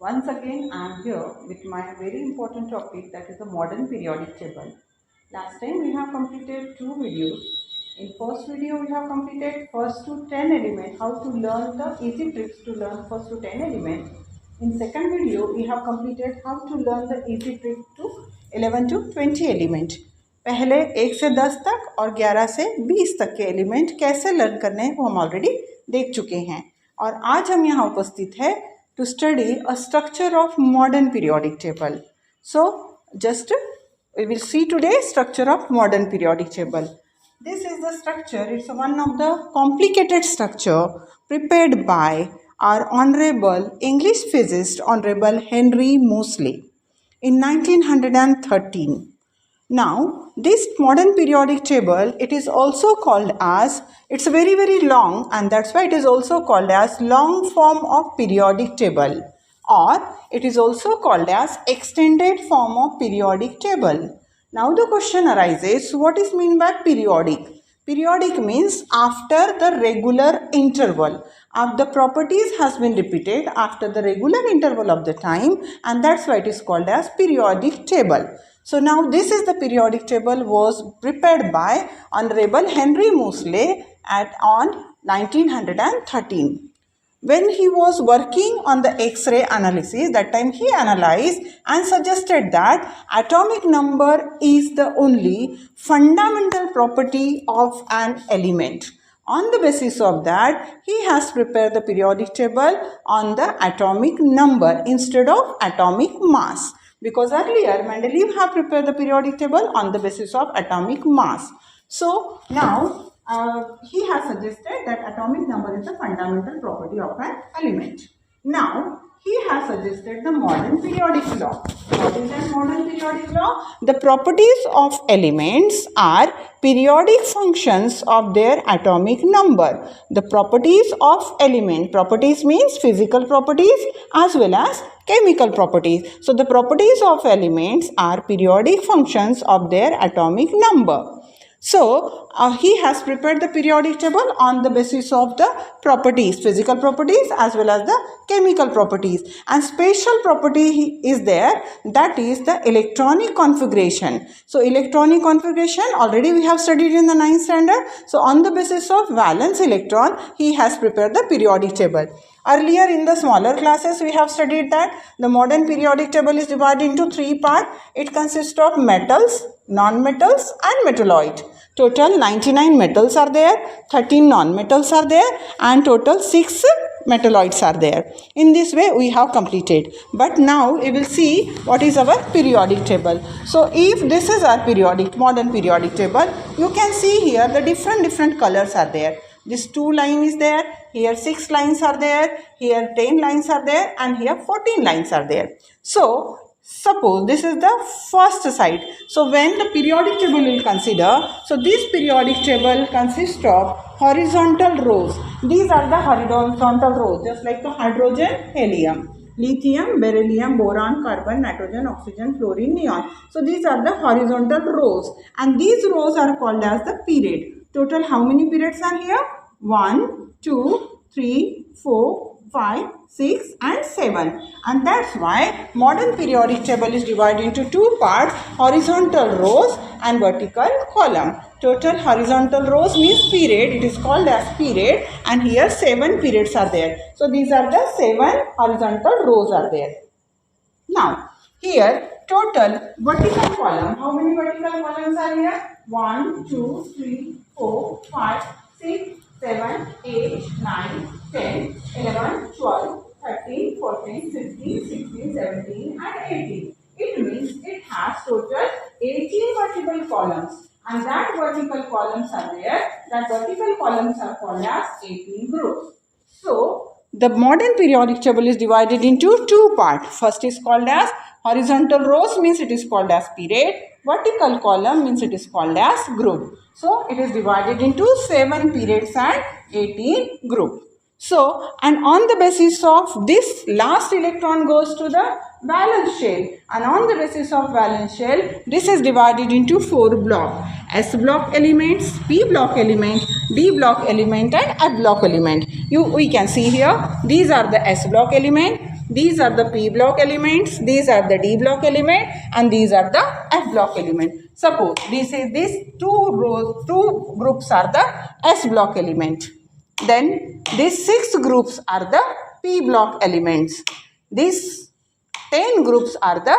Once again, I am here with my very important topic, that is the modern periodic table. Last time we have completed two videos. In first video we have completed first to 10 element, how to learn the easy tricks to learn first to 10 element. In second video we have completed how to learn the easy trick to 11 to 20 element. पहले 1 से 10 तक और 11 से 20 तक के element कैसे learn करने हैं वो हम ऑलरेडी देख चुके हैं, और आज हम यहाँ उपस्थित है to study a structure of modern periodic table. So just we will see today structure of modern periodic table. This is the structure. It's one of the complicated structure prepared by our honorable English physicist Honorable Henry Moseley in 1913. Now, this modern periodic table, it is also called as, it's very long, and that's why it is also called as long form of periodic table, or it is also called as extended form of periodic table. Now the question arises, what is meant by periodic? Periodic means after the regular interval. The properties has been repeated after the regular interval of the time, and that's why it is called as periodic table. So now this is the periodic table was prepared by Honorable Henry Moseley on 1913. When he was working on the X-ray analysis, that time he analyzed and suggested that atomic number is the only fundamental property of an element. On the basis of that, he has prepared the periodic table on the atomic number instead of atomic mass. Because earlier Mendeleev have prepared the periodic table on the basis of atomic mass. So now he has suggested that atomic number is the fundamental property of an element. Now he has suggested the modern periodic law. What is that modern periodic law? The properties of elements are periodic functions of their atomic number. The properties of element, properties means physical properties as well as chemical properties. So the properties of elements are periodic functions of their atomic number. So he has prepared the periodic table on the basis of the properties, physical properties as well as the chemical properties. And special property is there, that is the electronic configuration. So electronic configuration already we have studied in the 9th standard. So on the basis of valence electron, he has prepared the periodic table. Earlier in the smaller classes we have studied that the modern periodic table is divided into 3 parts. It consists of metals, non-metals and metalloid. Total 99 metals are there, 13 non-metals are there, and total 6 metalloids are there. In this way we have completed. But now we will see what is our periodic table. So if this is our modern periodic table, you can see here the different colors are there. This 2 line is there, here 6 lines are there, here 10 lines are there, and here 14 lines are there. So suppose this is the first side. So when the periodic table will consider, so this periodic table consists of horizontal rows. These are the horizontal rows, just like the hydrogen, helium, lithium, beryllium, boron, carbon, nitrogen, oxygen, fluorine, neon. So these are the horizontal rows, and these rows are called as the period. Total how many periods are here? 1, 2, 3, 4, 5, 6 and 7. And that's why modern periodic table is divided into 2 parts, horizontal rows and vertical column. Total horizontal rows means period, it is called as period, and here 7 periods are there. So these are the 7 horizontal rows are there. Now here total vertical column, how many vertical columns are here? 1, 2, 3, 4, 5, 6, 7, 8, 9, 10, 11, 12, 13, 14, 15, 16, 17 and 18. It means it has total 18 vertical columns, and that vertical columns are there. That vertical columns are called as 18 groups. So the modern periodic table is divided into 2 parts. First is called as horizontal rows, means it is called as period. Vertical column means it is called as group. So it is divided into 7 periods and 18 group. So, and on the basis of this, last electron goes to the valence shell, and on the basis of valence shell, this is divided into 4 blocks: S block elements, P block element, D block element and F block element. We can see here, these are the S block element, These are the p block elements, these are the d block element, and these are the f block element. Suppose these two groups are the s block element. Then these 6 groups are the p block elements. These 10 groups are the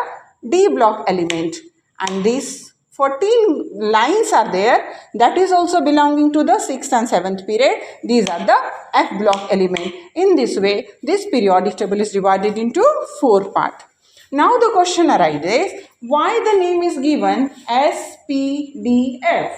d block element, and these 14 lines are there, that is also belonging to the 6th and 7th period. These are the f block element. In this way, this periodic table is divided into 4 parts. Now the question arises, why the name is given S, P, D, F?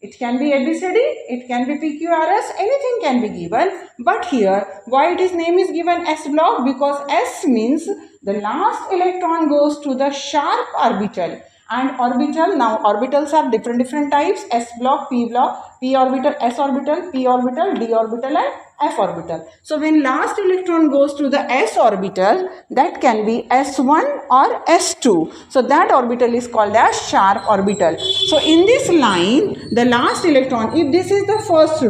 It can be ABCD, it can be PQRS, anything can be given. But here, why its name is given S block? Because S means the last electron goes to the sharp orbital. And orbital, now orbitals are different types, S block, P orbital, S orbital, P orbital, D orbital and F orbital. So when last electron goes to the S orbital, that can be S1 or S2. So that orbital is called as sharp orbital. So in this line, the last electron, if this is the first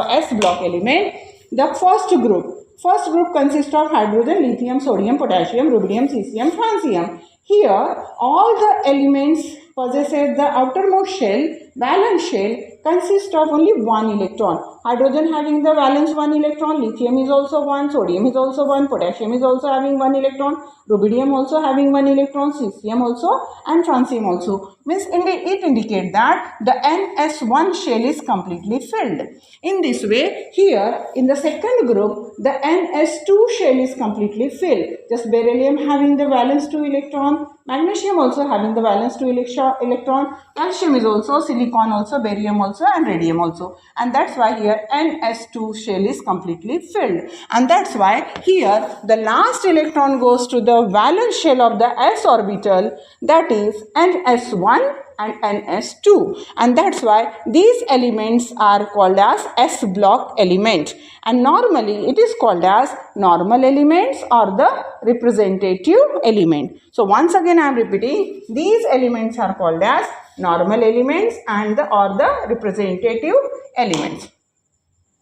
S block element, the first group consists of hydrogen, lithium, sodium, potassium, rubidium, cesium, francium. Here, all the elements possesses the outermost shell, valence shell, consists of only one electron. Hydrogen having the valence 1 electron, lithium is also 1, sodium is also 1, potassium is also having 1 electron, rubidium also having 1 electron, cesium also and francium also. Means it indicates that the NS1 shell is completely filled. In this way, here in the second group, the NS2 shell is completely filled. Just beryllium having the valence 2 electron, magnesium also having the valence 2 electron, calcium is also, silicon also, barium also and radium also. And that's why here NS2 shell is completely filled. And that's why here the last electron goes to the valence shell of the s orbital, that is NS1 and NS2. And that's why these elements are called as S block element. And normally it is called as normal elements or the representative element. So once again I am repeating, these elements are called as normal elements and or the representative elements.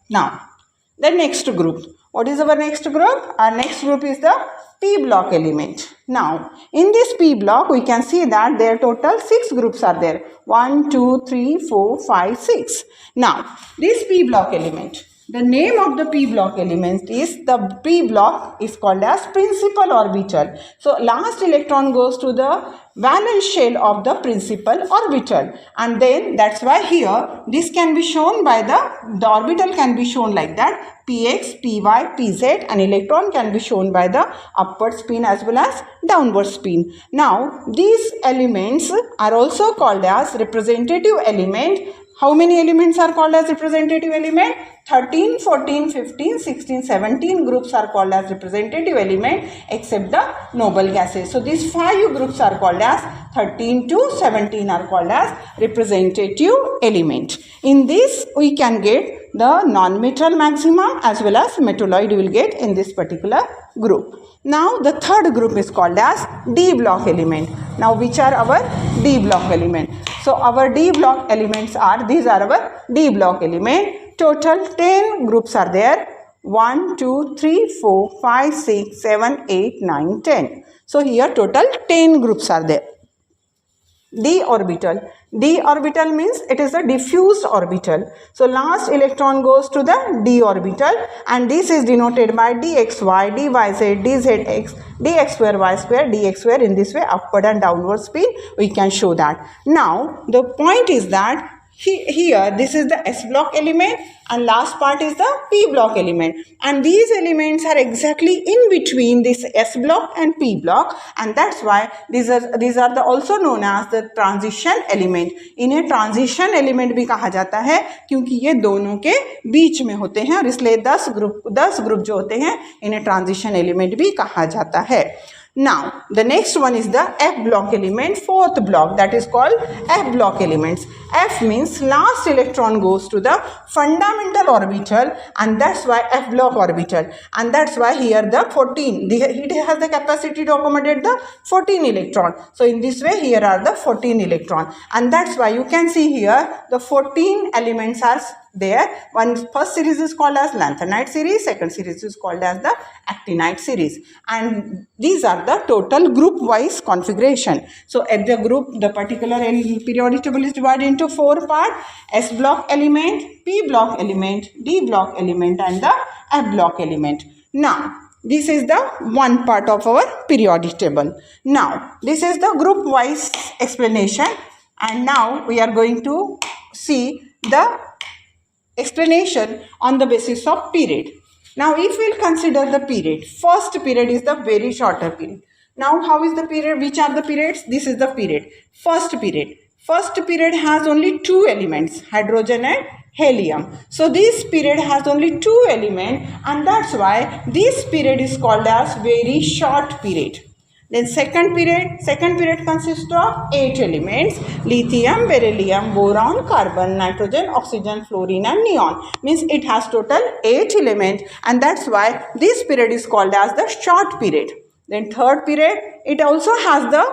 Now, the next group. What is our next group? Our next group is the P block element. Now, in this P block, we can see that there total 6 groups are there. 1, 2, 3, 4, 5, 6. Now, this P block element, the name of the P block element is, the P block is called as principal orbital. So, last electron goes to the valence shell of the principal orbital, and then that's why here this can be shown by the orbital can be shown like that, px, py, pz, and electron can be shown by the upward spin as well as downward spin. Now these elements are also called as representative element. How many elements are called as representative element? 13, 14, 15, 16, 17 groups are called as representative element except the noble gases. So these 5 groups are called as 13 to 17 are called as representative element. In this we can get the non-metal maximum as well as metalloid you will get in this particular group. Now the third group is called as D block element. Now which are our D block element? So our D block elements are, these are our D block element. Total 10 groups are there. 1, 2, 3, 4, 5, 6, 7, 8, 9, 10. So here total 10 groups are there. D orbital. D orbital means it is a diffused orbital. So last electron goes to the D orbital and this is denoted by dxy, dyz, dzx, dx square, y square, dx square. In this way upward and downward spin we can show that. Now the point is that here this is the S block element and last part is the P block element, and these elements are exactly in between this S block and P block, and that's why these are the also known as the transition element. इन्हें transition element भी कहा जाता है क्योंकि ये दोनों के बीच में होते हैं और इसलिए 10 ग्रुप जो होते हैं इन्हें transition element भी कहा जाता है. Now, the next one is the F block element, fourth block, that is called F block elements. F means last electron goes to the fundamental orbital and that's why F block orbital, and that's why here the 14, it has the capacity to accommodate the 14 electron. So in this way here are the 14 electron, and that's why you can see here the 14 elements are there. First series is called as lanthanide series, second series is called as the actinide series, and these are the total group wise configuration. So at the group, the particular periodic table is divided into 4 parts: S block element, P block element, D block element, and the F block element. Now this is the one part of our periodic table. Now this is the group wise explanation, and now we are going to see the explanation on the basis of period. Now if we will consider the period, first period is the very shorter period. Now how is the period? Which are the periods? This is the period. First period. First period has only 2 elements, hydrogen and helium. So this period has only 2 elements, and that's why this period is called as very short period. Then second period consists of 8 elements: lithium, beryllium, boron, carbon, nitrogen, oxygen, fluorine, and neon. Means it has total 8 elements, and that's why this period is called as the short period. Then third period, it also has the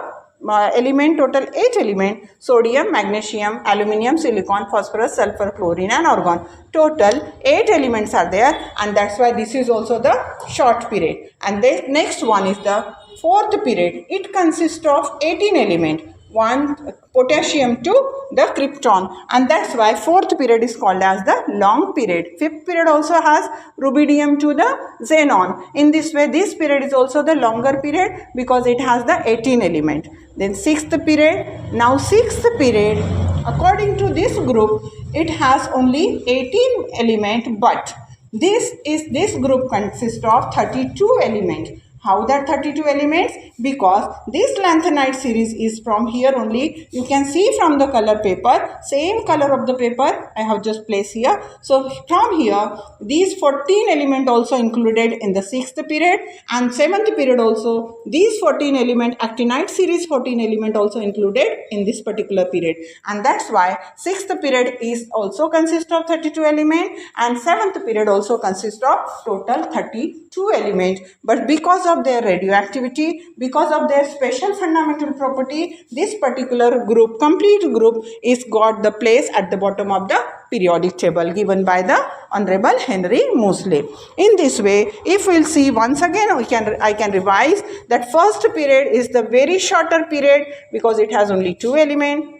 element, total 8 element: sodium, magnesium, aluminium, silicon, phosphorus, sulfur, chlorine, and argon. Total 8 elements are there, and that's why this is also the short period. And the next one is the fourth period. It consists of 18 elements, 1 potassium to the krypton, and that's why fourth period is called as the long period. Fifth period also has rubidium to the xenon. In this way, this period is also the longer period because it has the 18 element. Then sixth period. Now sixth period, according to this group, it has only 18 element, but this group consists of 32 elements. How that 32 elements? Because this lanthanide series is from here only. You can see from the color paper, same color of the paper I have just placed here. So from here, these 14 element also included in the 6th period, and 7th period also these 14 element, actinide series 14 element also included in this particular period. And that's why 6th period is also consists of 32 element, and 7th period also consists of total 32 element. But because of their radioactivity, because of their special fundamental property, this particular group, complete group, is got the place at the bottom of the periodic table given by the Honorable Henry Moseley. In this way, if we will see once again, I can revise that first period is the very shorter period because it has only 2 elements.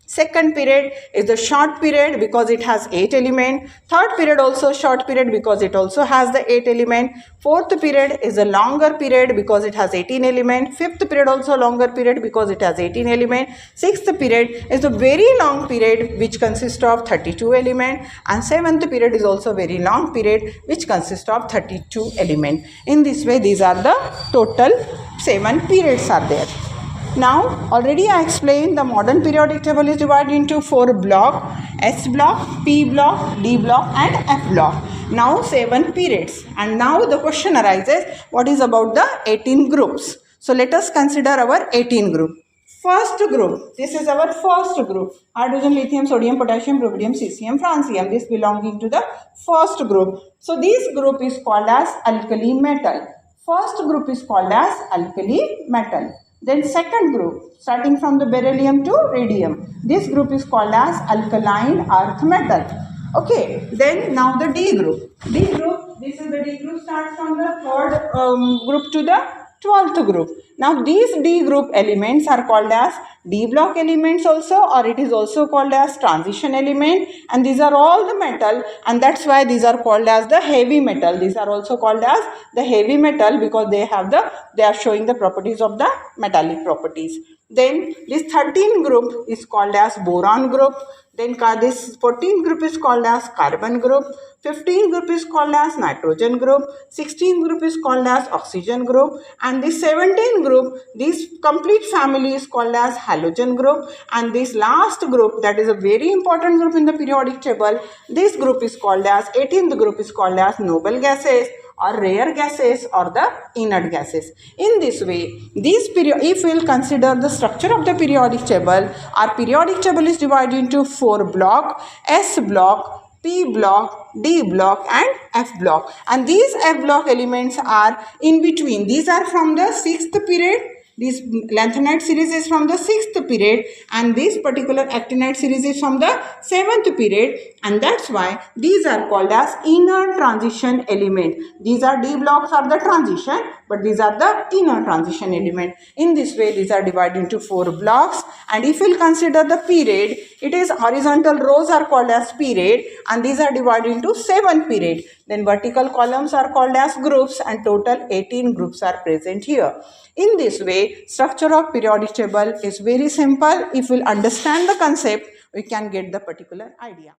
Second period is the short period because it has 8 elements. Third period also short period because it also has the 8 elements. Fourth period is a longer period because it has 18 elements. Fifth period also longer period because it has 18 elements. Sixth period is a very long period which consists of 32 elements. And seventh period is also very long period which consists of 32 elements. In this way, these are the total 7 periods are there. Now, already I explained the modern periodic table is divided into 4 blocks: S block, P block, D block, and F block. Now 7 periods. And now the question arises, what is about the 18 groups? So let us consider our 18 group. First group, this is our first group: hydrogen, lithium, sodium, potassium, rubidium, cesium, francium. This belonging to the first group. So this group is called as alkali metal. First group is called as alkali metal. Then second group, starting from the beryllium to radium, this group is called as alkaline earth metal. Okay, then now the D group. D group, this is the D group, starts from the third group to the 12th group. Now these D group elements are called as D block elements also, or it is also called as transition element, and these are all the metal, and that's why these are called as the heavy metal. These are also called as the heavy metal because they are showing the properties of the metallic properties. Then this 13 group is called as boron group. Then this 14 group is called as carbon group. 15 group is called as nitrogen group. 16 group is called as oxygen group. And this 17 group, this complete family is called as halogen group. And this last group, that is a very important group in the periodic table, this group is called as 18th group is called as noble gases, or rare gases, or the inert gases. In this way, if we will consider the structure of the periodic table, our periodic table is divided into 4 blocks: S block, P block, D block, and F block. And these F block elements are in between. These are from the 6th period. This lanthanide series is from the 6th period, and this particular actinide series is from the 7th period, and that's why these are called as inner transition element. These are D blocks are the transition, but these are the inner transition element. In this way, these are divided into 4 blocks, and if we'll consider the period, it is horizontal rows are called as period, and these are divided into 7 period. Then vertical columns are called as groups, and total 18 groups are present here. In this way, structure of periodic table is very simple. If we'll understand the concept, we can get the particular idea.